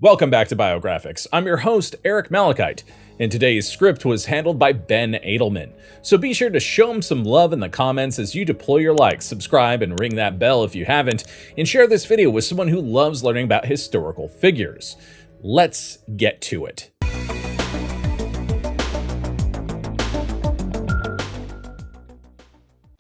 Welcome back to Biographics. I'm your host, Eric Malachite, and today's script was handled by Ben Adelman. So be sure to show him some love in the comments as you deploy your likes, subscribe, and ring that bell if you haven't, and share this video with someone who loves learning about historical figures. Let's get to it.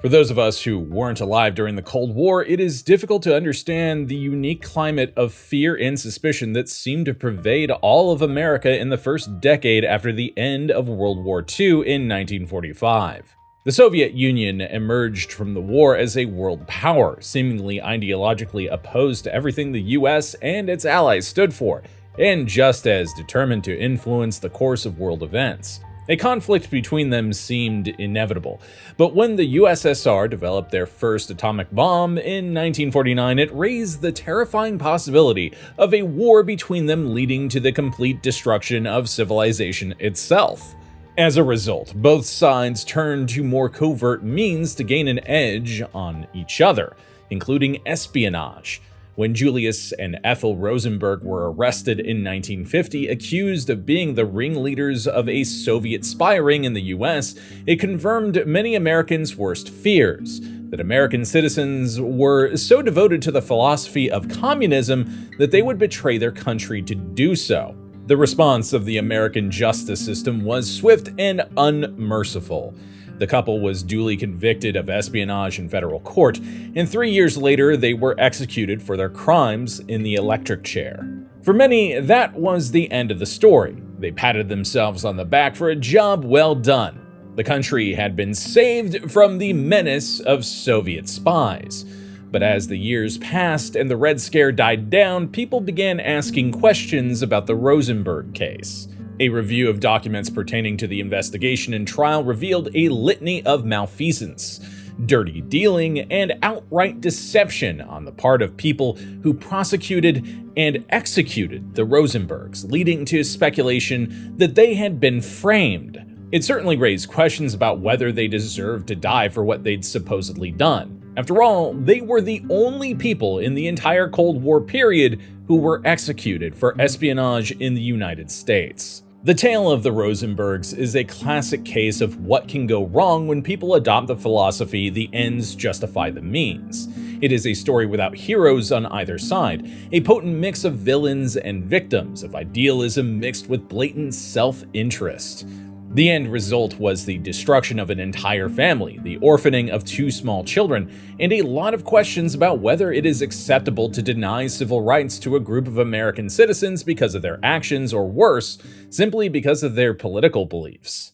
For those of us who weren't alive during the Cold War, it is difficult to understand the unique climate of fear and suspicion that seemed to pervade all of America in the first decade after the end of World War II in 1945. The Soviet Union emerged from the war as a world power, seemingly ideologically opposed to everything the US and its allies stood for, and just as determined to influence the course of world events. A conflict between them seemed inevitable, but when the USSR developed their first atomic bomb in 1949, it raised the terrifying possibility of a war between them leading to the complete destruction of civilization itself. As a result, both sides turned to more covert means to gain an edge on each other, including espionage. When Julius and Ethel Rosenberg were arrested in 1950, accused of being the ringleaders of a Soviet spy ring in the US, it confirmed many Americans' worst fears, that American citizens were so devoted to the philosophy of communism that they would betray their country to do so. The response of the American justice system was swift and unmerciful. The couple was duly convicted of espionage in federal court, and 3 years later they were executed for their crimes in the electric chair. For many, that was the end of the story. They patted themselves on the back for a job well done. The country had been saved from the menace of Soviet spies. But as the years passed and the Red Scare died down, people began asking questions about the Rosenberg case. A review of documents pertaining to the investigation and trial revealed a litany of malfeasance, dirty dealing, and outright deception on the part of people who prosecuted and executed the Rosenbergs, leading to speculation that they had been framed. It certainly raised questions about whether they deserved to die for what they'd supposedly done. After all, they were the only people in the entire Cold War period who were executed for espionage in the United States. The tale of the Rosenbergs is a classic case of what can go wrong when people adopt the philosophy the ends justify the means. It is a story without heroes on either side, a potent mix of villains and victims, of idealism mixed with blatant self-interest. The end result was the destruction of an entire family, the orphaning of 2 small children, and a lot of questions about whether it is acceptable to deny civil rights to a group of American citizens because of their actions, or worse, simply because of their political beliefs.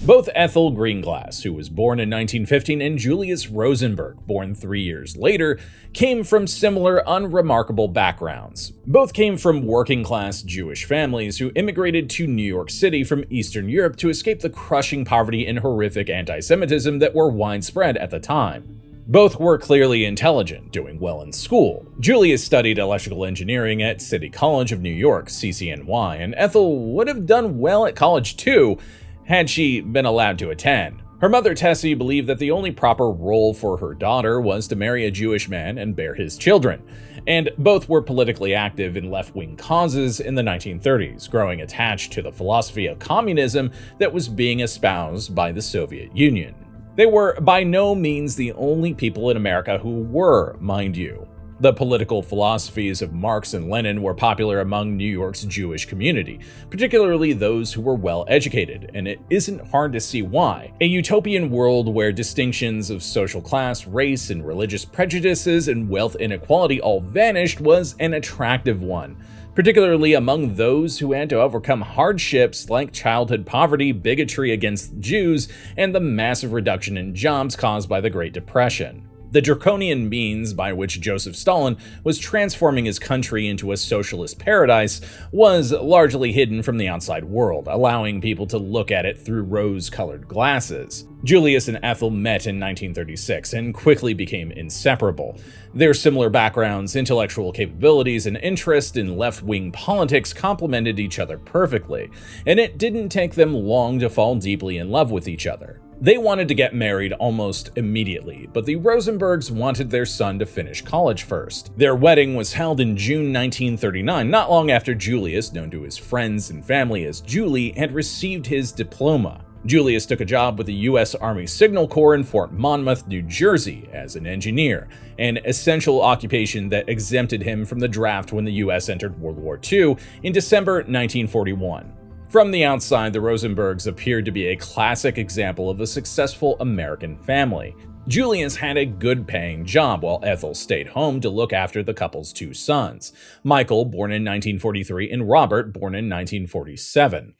Both Ethel Greenglass, who was born in 1915, and Julius Rosenberg, born 3 years later, came from similar unremarkable backgrounds. Both came from working-class Jewish families who immigrated to New York City from Eastern Europe to escape the crushing poverty and horrific anti-Semitism that were widespread at the time. Both were clearly intelligent, doing well in school. Julius studied electrical engineering at City College of New York, CCNY, and Ethel would have done well at college too, had she been allowed to attend. Her mother, Tessie, believed that the only proper role for her daughter was to marry a Jewish man and bear his children, and both were politically active in left-wing causes in the 1930s, growing attached to the philosophy of communism that was being espoused by the Soviet Union. They were by no means the only people in America who were, mind you. The political philosophies of Marx and Lenin were popular among New York's Jewish community, particularly those who were well-educated, and it isn't hard to see why. A utopian world where distinctions of social class, race, and religious prejudices and wealth inequality all vanished was an attractive one, particularly among those who had to overcome hardships like childhood poverty, bigotry against Jews, and the massive reduction in jobs caused by the Great Depression. The draconian means by which Joseph Stalin was transforming his country into a socialist paradise was largely hidden from the outside world, allowing people to look at it through rose-colored glasses. Julius and Ethel met in 1936 and quickly became inseparable. Their similar backgrounds, intellectual capabilities, and interest in left-wing politics complemented each other perfectly, and it didn't take them long to fall deeply in love with each other. They wanted to get married almost immediately, but the Rosenbergs wanted their son to finish college first. Their wedding was held in June 1939, not long after Julius, known to his friends and family as Julie, had received his diploma. Julius took a job with the U.S. Army Signal Corps in Fort Monmouth, New Jersey, as an engineer, an essential occupation that exempted him from the draft when the U.S. entered World War II in December 1941. From the outside, the Rosenbergs appeared to be a classic example of a successful American family. Julius had a good-paying job while Ethel stayed home to look after the couple's two sons, Michael, born in 1943, and Robert, born in 1947.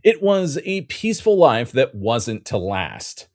It was a peaceful life that wasn't to last.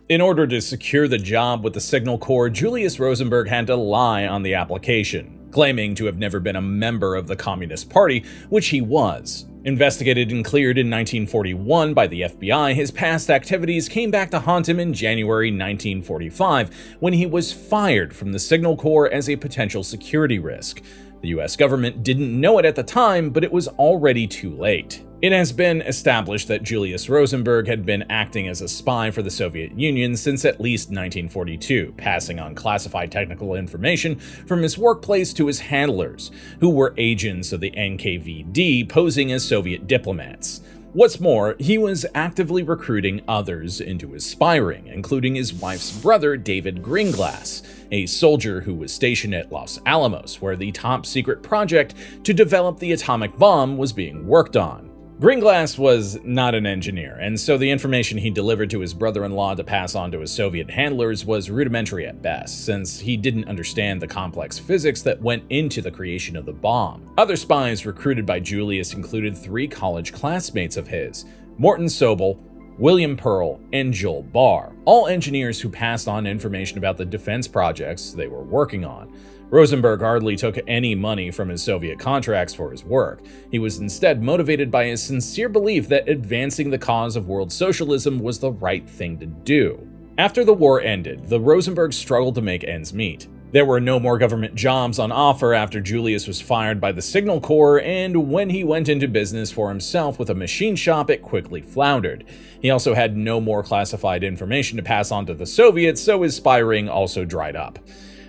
In order to secure the job with the Signal Corps, Julius Rosenberg had to lie on the application, claiming to have never been a member of the Communist Party, which he was. Investigated and cleared in 1941 by the FBI, his past activities came back to haunt him in January 1945, when he was fired from the Signal Corps as a potential security risk. The US government didn't know it at the time, but it was already too late. It has been established that Julius Rosenberg had been acting as a spy for the Soviet Union since at least 1942, passing on classified technical information from his workplace to his handlers, who were agents of the NKVD posing as Soviet diplomats. What's more, he was actively recruiting others into his spy ring, including his wife's brother, David Greenglass, a soldier who was stationed at Los Alamos, where the top-secret project to develop the atomic bomb was being worked on. Greenglass was not an engineer, and so the information he delivered to his brother-in-law to pass on to his Soviet handlers was rudimentary at best, since he didn't understand the complex physics that went into the creation of the bomb. Other spies recruited by Julius included 3 college classmates of his, Morton Sobel, William Pearl, and Joel Barr, all engineers who passed on information about the defense projects they were working on. Rosenberg hardly took any money from his Soviet contracts for his work. He was instead motivated by his sincere belief that advancing the cause of world socialism was the right thing to do. After the war ended, the Rosenbergs struggled to make ends meet. There were no more government jobs on offer after Julius was fired by the Signal Corps, and when he went into business for himself with a machine shop, it quickly floundered. He also had no more classified information to pass on to the Soviets, so his spy ring also dried up.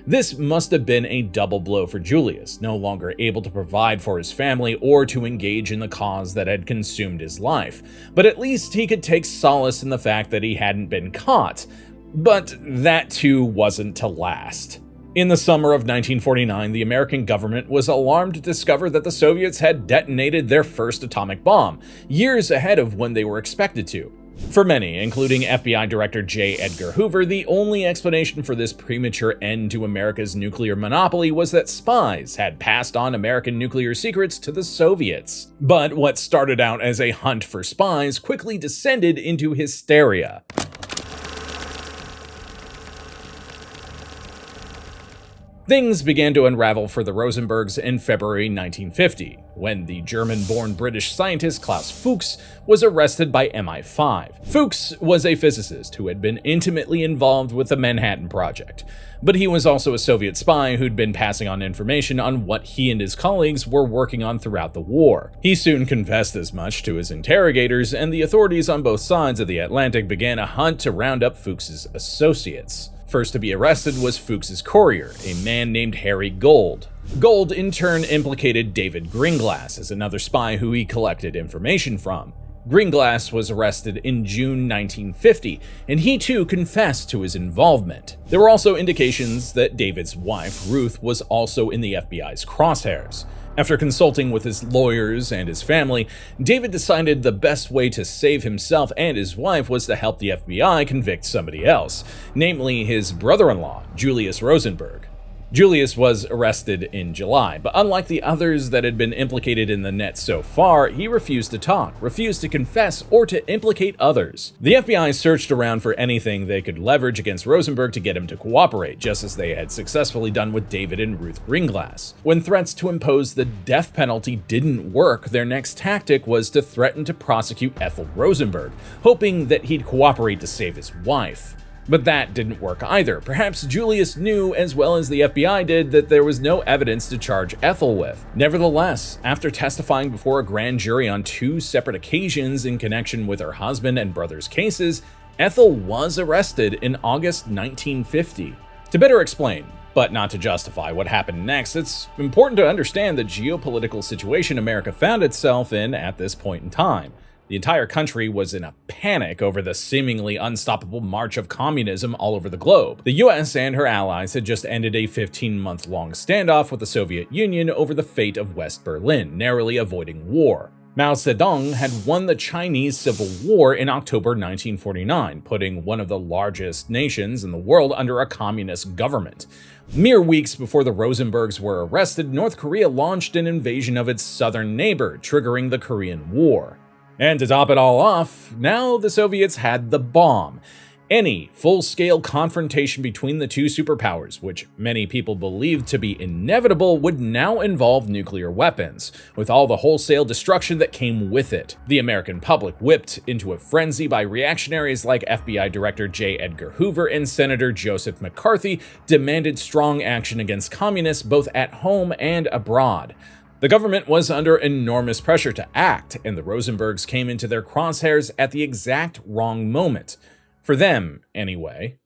This must have been a double blow for Julius, no longer able to provide for his family or to engage in the cause that had consumed his life. But at least he could take solace in the fact that he hadn't been caught. But that too wasn't to last. In the summer of 1949, the American government was alarmed to discover that the Soviets had detonated their first atomic bomb, years ahead of when they were expected to. For many, including FBI Director J. Edgar Hoover, the only explanation for this premature end to America's nuclear monopoly was that spies had passed on American nuclear secrets to the Soviets. But what started out as a hunt for spies quickly descended into hysteria. Things began to unravel for the Rosenbergs in February 1950, when the German-born British scientist Klaus Fuchs was arrested by MI5. Fuchs was a physicist who had been intimately involved with the Manhattan Project, but he was also a Soviet spy who'd been passing on information on what he and his colleagues were working on throughout the war. He soon confessed as much to his interrogators, and the authorities on both sides of the Atlantic began a hunt to round up Fuchs's associates. First to be arrested was Fuchs's courier, a man named Harry Gold. Gold in turn implicated David Greenglass as another spy who he collected information from. Greenglass was arrested in June 1950, and he too confessed to his involvement. There were also indications that David's wife, Ruth, was also in the FBI's crosshairs. After consulting with his lawyers and his family, David decided the best way to save himself and his wife was to help the FBI convict somebody else, namely his brother-in-law, Julius Rosenberg. Julius was arrested in July, but unlike the others that had been implicated in the net so far, he refused to talk, refused to confess, or to implicate others. The FBI searched around for anything they could leverage against Rosenberg to get him to cooperate, just as they had successfully done with David and Ruth Greenglass. When threats to impose the death penalty didn't work, their next tactic was to threaten to prosecute Ethel Rosenberg, hoping that he'd cooperate to save his wife. But that didn't work either. Perhaps Julius knew, as well as the FBI did, that there was no evidence to charge Ethel with. Nevertheless, after testifying before a grand jury on 2 separate occasions in connection with her husband and brother's cases, Ethel was arrested in August 1950. To better explain, but not to justify what happened next, it's important to understand the geopolitical situation America found itself in at this point in time. The entire country was in a panic over the seemingly unstoppable march of communism all over the globe. The US and her allies had just ended a 15-month-long standoff with the Soviet Union over the fate of West Berlin, narrowly avoiding war. Mao Zedong had won the Chinese Civil War in October 1949, putting one of the largest nations in the world under a communist government. Mere weeks before the Rosenbergs were arrested, North Korea launched an invasion of its southern neighbor, triggering the Korean War. And to top it all off, now the Soviets had the bomb. Any full-scale confrontation between the 2 superpowers, which many people believed to be inevitable, would now involve nuclear weapons, with all the wholesale destruction that came with it. The American public, whipped into a frenzy by reactionaries like FBI Director J. Edgar Hoover and Senator Joseph McCarthy, demanded strong action against communists both at home and abroad. The government was under enormous pressure to act, and the Rosenbergs came into their crosshairs at the exact wrong moment. For them, anyway.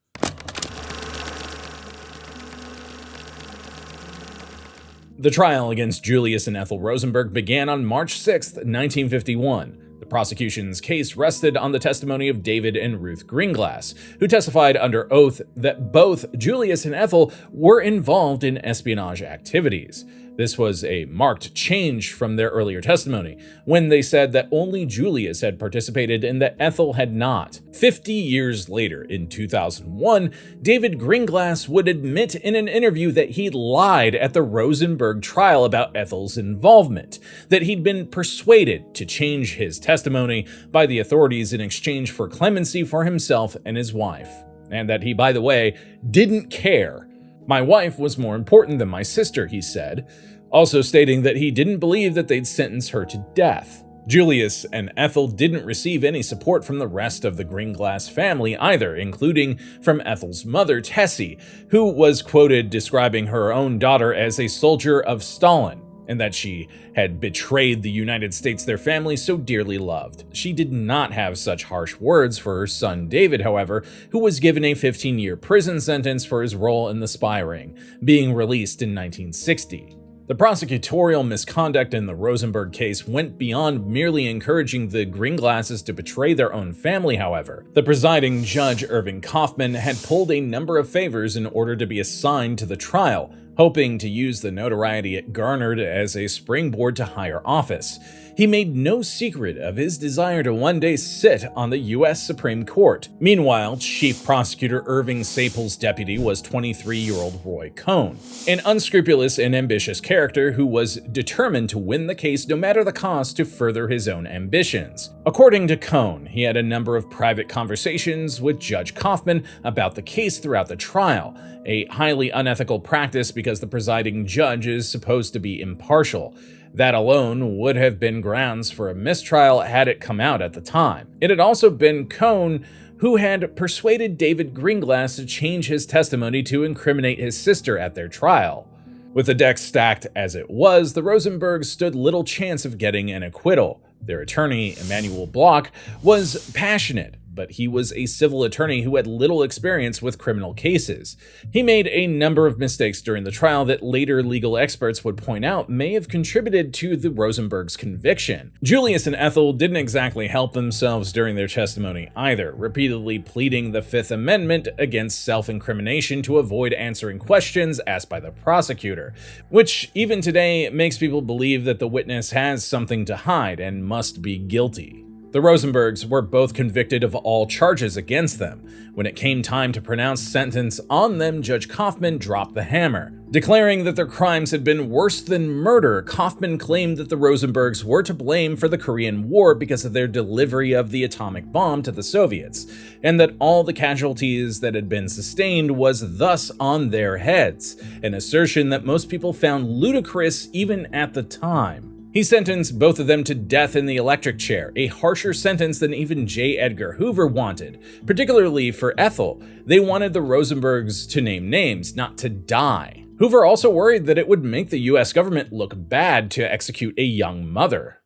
The trial against Julius and Ethel Rosenberg began on March 6, 1951. The prosecution's case rested on the testimony of David and Ruth Greenglass, who testified under oath that both Julius and Ethel were involved in espionage activities. This was a marked change from their earlier testimony, when they said that only Julius had participated and that Ethel had not. 50 years later, in 2001, David Greenglass would admit in an interview that he'd lied at the Rosenberg trial about Ethel's involvement, that he'd been persuaded to change his testimony by the authorities in exchange for clemency for himself and his wife, and that he, by the way, didn't care. "My wife was more important than my sister," he said, also stating that he didn't believe that they'd sentence her to death. Julius and Ethel didn't receive any support from the rest of the Greenglass family either, including from Ethel's mother, Tessie, who was quoted describing her own daughter as a soldier of Stalin, and that she had betrayed the United States their family so dearly loved. She did not have such harsh words for her son David, however, who was given a 15-year prison sentence for his role in the spy ring, being released in 1960. The prosecutorial misconduct in the Rosenberg case went beyond merely encouraging the Greenglasses to betray their own family, however. The presiding judge, Irving Kaufman, had pulled a number of favors in order to be assigned to the trial, hoping to use the notoriety it garnered as a springboard to higher office. He made no secret of his desire to one day sit on the U.S. Supreme Court. Meanwhile, Chief Prosecutor Irving Saple's deputy was 23-year-old Roy Cohn, an unscrupulous and ambitious character who was determined to win the case no matter the cost to further his own ambitions. According to Cohn, he had a number of private conversations with Judge Kaufman about the case throughout the trial, a highly unethical practice because the presiding judge is supposed to be impartial. That alone would have been grounds for a mistrial had it come out at the time. It had also been Cohn who had persuaded David Greenglass to change his testimony to incriminate his sister at their trial. With the deck stacked as it was, the Rosenbergs stood little chance of getting an acquittal. Their attorney, Emanuel Bloch, was passionate, but he was a civil attorney who had little experience with criminal cases. He made a number of mistakes during the trial that later legal experts would point out may have contributed to the Rosenbergs' conviction. Julius and Ethel didn't exactly help themselves during their testimony either, repeatedly pleading the Fifth Amendment against self-incrimination to avoid answering questions asked by the prosecutor, which even today makes people believe that the witness has something to hide and must be guilty. The Rosenbergs were both convicted of all charges against them. When it came time to pronounce sentence on them, Judge Kaufman dropped the hammer. Declaring that their crimes had been worse than murder, Kaufman claimed that the Rosenbergs were to blame for the Korean War because of their delivery of the atomic bomb to the Soviets, and that all the casualties that had been sustained was thus on their heads, an assertion that most people found ludicrous even at the time. He sentenced both of them to death in the electric chair, a harsher sentence than even J. Edgar Hoover wanted. Particularly for Ethel, they wanted the Rosenbergs to name names, not to die. Hoover also worried that it would make the US government look bad to execute a young mother.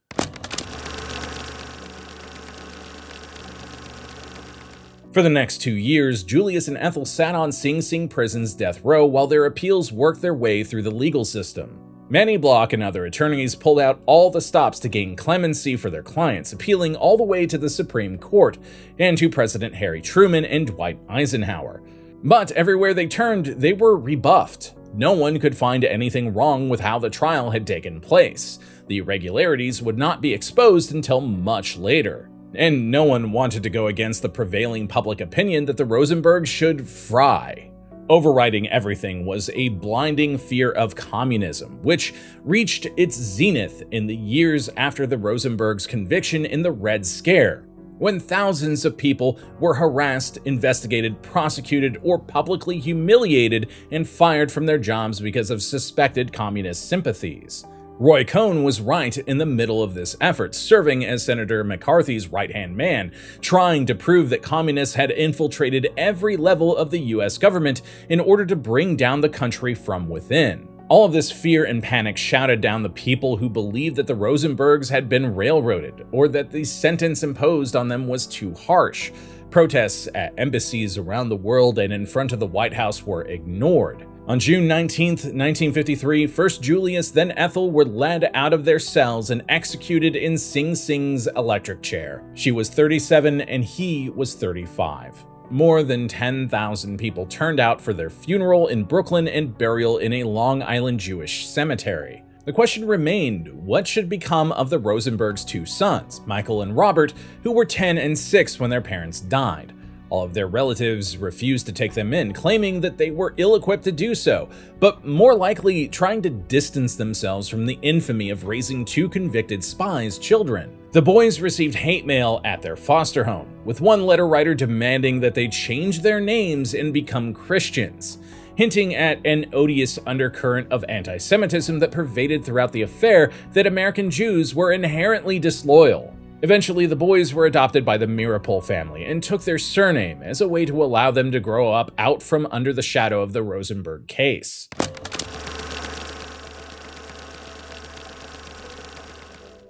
For the next 2 years, Julius and Ethel sat on Sing Sing Prison's death row while their appeals worked their way through the legal system. Manny Block and other attorneys pulled out all the stops to gain clemency for their clients, appealing all the way to the Supreme Court and to President Harry Truman and Dwight Eisenhower. But everywhere they turned, they were rebuffed. No one could find anything wrong with how the trial had taken place. The irregularities would not be exposed until much later. And no one wanted to go against the prevailing public opinion that the Rosenbergs should fry. Overriding everything was a blinding fear of communism, which reached its zenith in the years after the Rosenbergs' conviction in the Red Scare, when thousands of people were harassed, investigated, prosecuted, or publicly humiliated and fired from their jobs because of suspected communist sympathies. Roy Cohn was right in the middle of this effort, serving as Senator McCarthy's right-hand man, trying to prove that communists had infiltrated every level of the US government in order to bring down the country from within. All of this fear and panic shouted down the people who believed that the Rosenbergs had been railroaded, or that the sentence imposed on them was too harsh. Protests at embassies around the world and in front of the White House were ignored. On June 19, 1953, first Julius, then Ethel were led out of their cells and executed in Sing Sing's electric chair. She was 37 and he was 35. More than 10,000 people turned out for their funeral in Brooklyn and burial in a Long Island Jewish cemetery. The question remained, what should become of the Rosenbergs' two sons, Michael and Robert, who were 10 and 6 when their parents died? All of their relatives refused to take them in, claiming that they were ill-equipped to do so, but more likely trying to distance themselves from the infamy of raising two convicted spies' children. The boys received hate mail at their foster home, with one letter writer demanding that they change their names and become Christians, hinting at an odious undercurrent of anti-Semitism that pervaded throughout the affair, that American Jews were inherently disloyal. Eventually, the boys were adopted by the Meeropol family and took their surname as a way to allow them to grow up out from under the shadow of the Rosenberg case.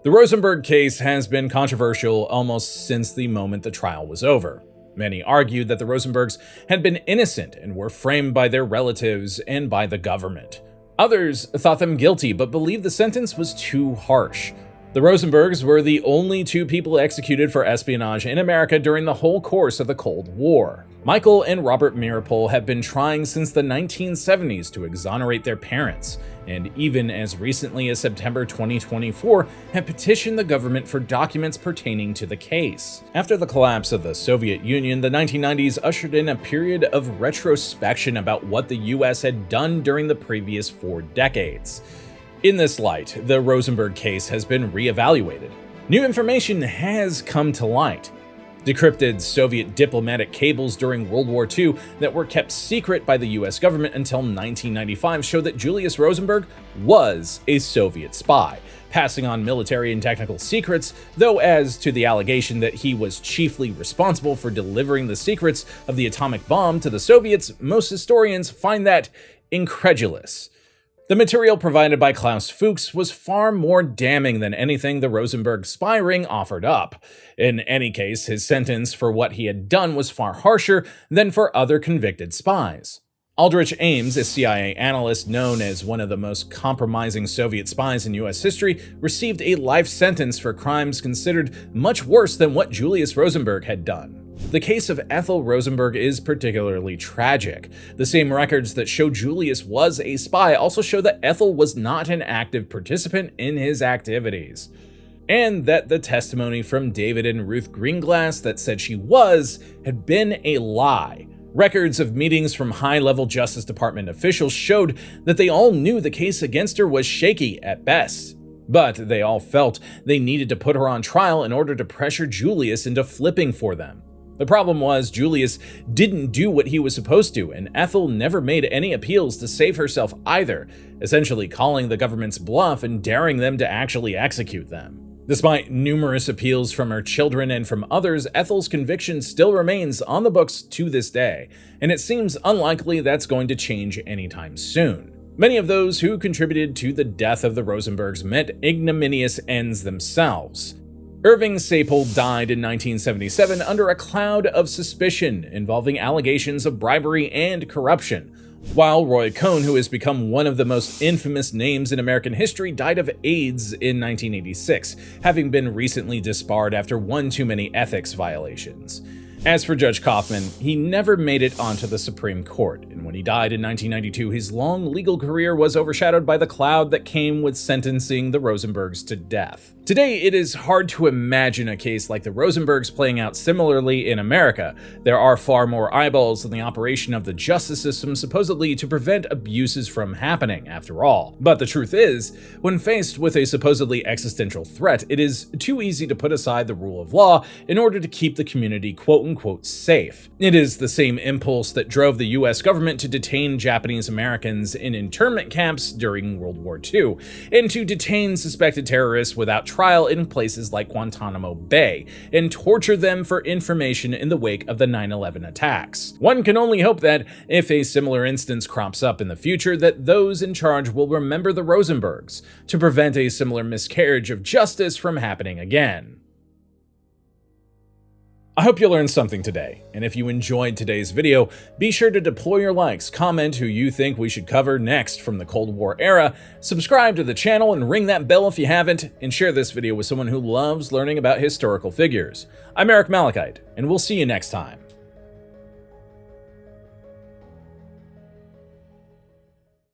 The Rosenberg case has been controversial almost since the moment the trial was over. Many argued that the Rosenbergs had been innocent and were framed by their relatives and by the government. Others thought them guilty but believed the sentence was too harsh. The Rosenbergs were the only two people executed for espionage in America during the whole course of the Cold War. Michael and Robert Meeropol have been trying since the 1970s to exonerate their parents, and even as recently as September 2024 have petitioned the government for documents pertaining to the case. After the collapse of the Soviet Union, the 1990s ushered in a period of retrospection about what the US had done during the previous 4 decades. In this light, the Rosenberg case has been re-evaluated. New information has come to light. Decrypted Soviet diplomatic cables during World War II that were kept secret by the US government until 1995 show that Julius Rosenberg was a Soviet spy, passing on military and technical secrets, though as to the allegation that he was chiefly responsible for delivering the secrets of the atomic bomb to the Soviets, most historians find that incredulous. The material provided by Klaus Fuchs was far more damning than anything the Rosenberg spy ring offered up. In any case, his sentence for what he had done was far harsher than for other convicted spies. Aldrich Ames, a CIA analyst known as one of the most compromising Soviet spies in US history, received a life sentence for crimes considered much worse than what Julius Rosenberg had done. The case of Ethel Rosenberg is particularly tragic. The same records that show Julius was a spy also show that Ethel was not an active participant in his activities, and that the testimony from David and Ruth Greenglass that said she was had been a lie. Records of meetings from high-level Justice Department officials showed that they all knew the case against her was shaky at best, but they all felt they needed to put her on trial in order to pressure Julius into flipping for them. The problem was Julius didn't do what he was supposed to, and Ethel never made any appeals to save herself either, essentially calling the government's bluff and daring them to actually execute them. Despite numerous appeals from her children and from others, Ethel's conviction still remains on the books to this day, and it seems unlikely that's going to change anytime soon. Many of those who contributed to the death of the Rosenbergs met ignominious ends themselves. Irving Sapol died in 1977 under a cloud of suspicion involving allegations of bribery and corruption, while Roy Cohn, who has become one of the most infamous names in American history, died of AIDS in 1986, having been recently disbarred after one too many ethics violations. As for Judge Kaufman, he never made it onto the Supreme Court, and when he died in 1992, his long legal career was overshadowed by the cloud that came with sentencing the Rosenbergs to death. Today, it is hard to imagine a case like the Rosenbergs playing out similarly in America. There are far more eyeballs on the operation of the justice system supposedly to prevent abuses from happening, after all. But the truth is, when faced with a supposedly existential threat, it is too easy to put aside the rule of law in order to keep the community quote-unquote safe. It is the same impulse that drove the US government to detain Japanese Americans in internment camps during World War II, and to detain suspected terrorists without trial in places like Guantanamo Bay, and torture them for information in the wake of the 9/11 attacks. One can only hope that, if a similar instance crops up in the future, that those in charge will remember the Rosenbergs to prevent a similar miscarriage of justice from happening again. I hope you learned something today, and if you enjoyed today's video, be sure to deploy your likes, comment who you think we should cover next from the Cold War era, subscribe to the channel and ring that bell if you haven't, and share this video with someone who loves learning about historical figures. I'm Eric Malachite, and we'll see you next time.